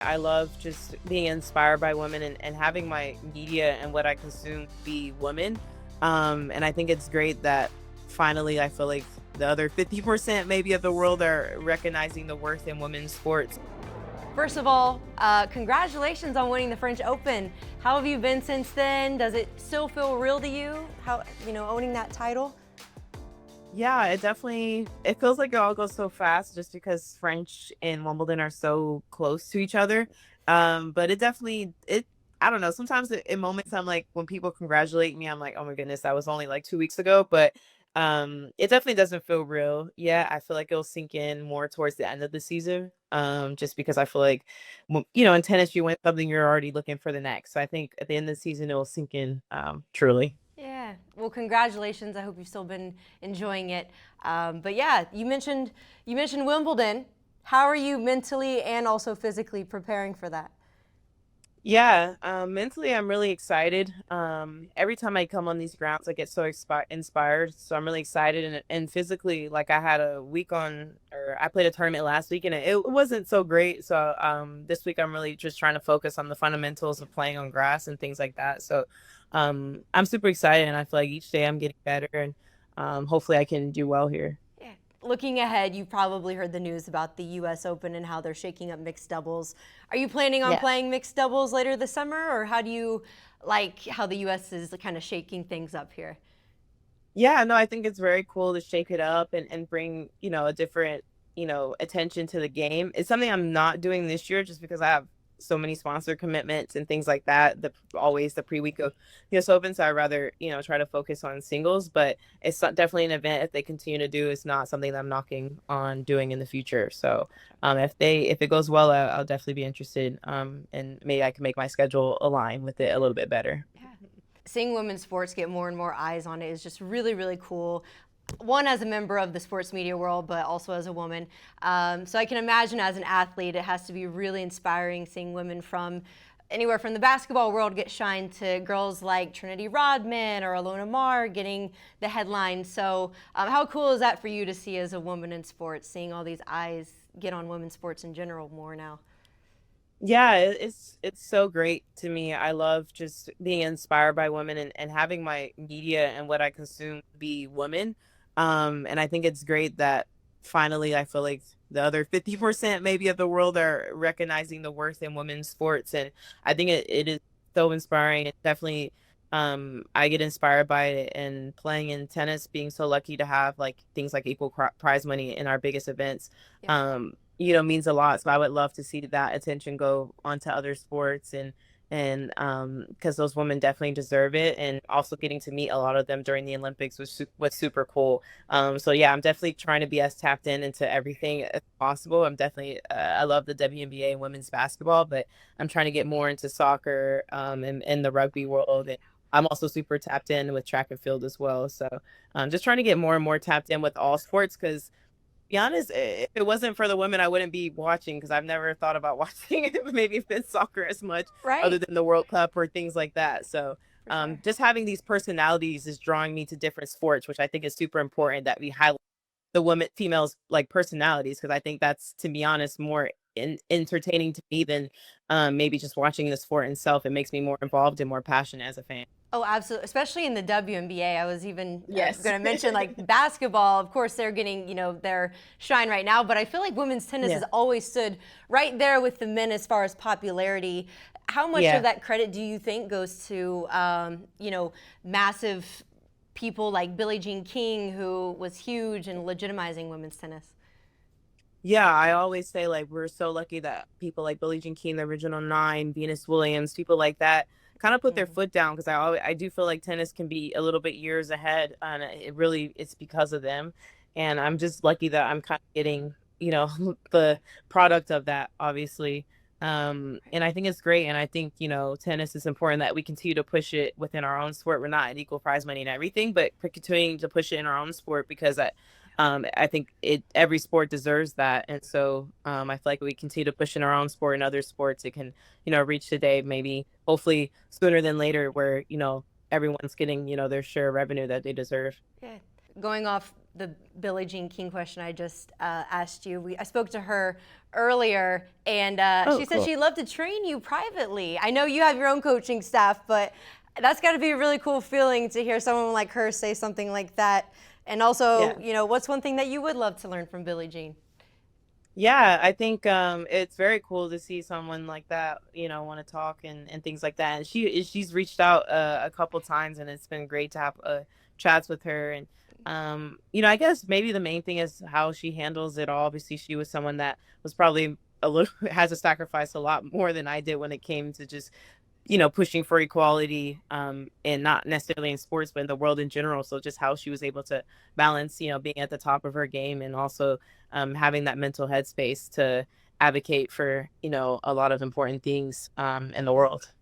I love just being inspired by women and having my media and what I consume be women. And I think it's great that finally I feel like the other 50% maybe of the world are recognizing the worth in women's sports. First of all, congratulations on winning the French Open. How have you been since then? Does it still feel real to you? How, owning that title? Yeah, it feels like it all goes so fast just because French and Wimbledon are so close to each other. But it I don't know, sometimes in moments I'm like when people congratulate me, I'm like, "Oh my goodness, that was only like 2 weeks ago." But it definitely doesn't feel real. Yeah, I feel like it'll sink in more towards the end of the season. Just because I feel like in tennis you win something, you're already looking for the next. So I think at the end of the season it'll sink in truly. Yeah. Well, congratulations. I hope you've still been enjoying it. But yeah, you mentioned Wimbledon. How are you mentally and also physically preparing for that? Yeah, mentally, I'm really excited. Every time I come on these grounds, I get so inspired. So I'm really excited, and physically, like I had a week on, or I played a tournament last week, and it wasn't so great. So this week I'm really just trying to focus on the fundamentals of playing on grass and things like that. So I'm super excited, and I feel like each day I'm getting better, and hopefully I can do well here. Yeah. Looking ahead, you've probably heard the news about the U.S. Open and how they're shaking up mixed doubles. Are you planning on Yeah. playing mixed doubles later this summer, or how do you like how the U.S. is kind of shaking things up here? Yeah, no, I think it's very cool to shake it up and bring, a different, attention to the game. It's something I'm not doing this year just because I have so many sponsor commitments and things like that. Always the pre-week of US Open, so I'd rather, try to focus on singles, but definitely an event if they continue to do. It's not something that I'm knocking on doing in the future. So, if it goes well, I'll definitely be interested. And maybe I can make my schedule align with it a little bit better. Yeah. Seeing women's sports get more and more eyes on it is just really, really cool. One, as a member of the sports media world, but also as a woman. So I can imagine as an athlete, it has to be really inspiring seeing women from anywhere from the basketball world get shine to girls like Trinity Rodman or Alona Mar getting the headlines. So how cool is that for you to see as a woman in sports, seeing all these eyes get on women's sports in general more now? Yeah, it's so great to me. I love just being inspired by women and having my media and what I consume be women. And I think it's great that finally I feel like the other 50% maybe of the world are recognizing the worth in women's sports. And I think it is so inspiring. It definitely I get inspired by it, and playing in tennis, being so lucky to have like things like equal prize money in our biggest events. Yeah. Means a lot. So I would love to see that attention go onto other sports, and because those women definitely deserve it, and also getting to meet a lot of them during the Olympics was super cool. So yeah, I'm definitely trying to be as tapped into everything as possible. I love the WNBA and women's basketball, but I'm trying to get more into soccer and the rugby world. And I'm also super tapped in with track and field as well. So just trying to get more and more tapped in with all sports because be honest, if it wasn't for the women, I wouldn't be watching because I've never thought about watching maybe men's soccer as much other Right. than the World Cup or things like that. So For sure. just having these personalities is drawing me to different sports, which I think is super important that we highlight the females like personalities because I think that's, to be honest, more entertaining to me than maybe just watching the sport itself. It makes me more involved and more passionate as a fan. Oh, absolutely. Especially in the WNBA. I was even Yes. going to mention like basketball. Of course, they're getting, their shine right now. But I feel like women's tennis Yeah. has always stood right there with the men as far as popularity. How much of Yeah. that credit do you think goes to, massive people like Billie Jean King, who was huge in legitimizing women's tennis? Yeah, I always say like we're so lucky that people like Billie Jean King, the original nine, Venus Williams, people like that kind of put their Mhm. foot down because I do feel like tennis can be a little bit years ahead, and it's because of them. And I'm just lucky that I'm kind of getting, the product of that, obviously. And I think it's great. And I think, tennis is important that we continue to push it within our own sport. We're not at equal prize money and everything, but continuing to push it in our own sport because I think every sport deserves that. And so I feel like we continue to push in our own sport and other sports, it can, reach the day maybe hopefully sooner than later where, everyone's getting, their share of revenue that they deserve. Yeah. Going off the Billie Jean King question I just asked you. I spoke to her earlier, and Oh, she said cool. she'd love to train you privately. I know you have your own coaching staff, but that's got to be a really cool feeling to hear someone like her say something like that. And also, Yeah. what's one thing that you would love to learn from Billie Jean? Yeah, I think it's very cool to see someone like that, want to talk and things like that. And she's reached out a couple times, and it's been great to have chats with her. And I guess maybe the main thing is how she handles it all. Obviously, she was someone that was probably a little has to sacrifice a lot more than I did when it came to just pushing for equality, and not necessarily in sports, but in the world in general. So just how she was able to balance, being at the top of her game and also having that mental headspace to advocate for, a lot of important things in the world.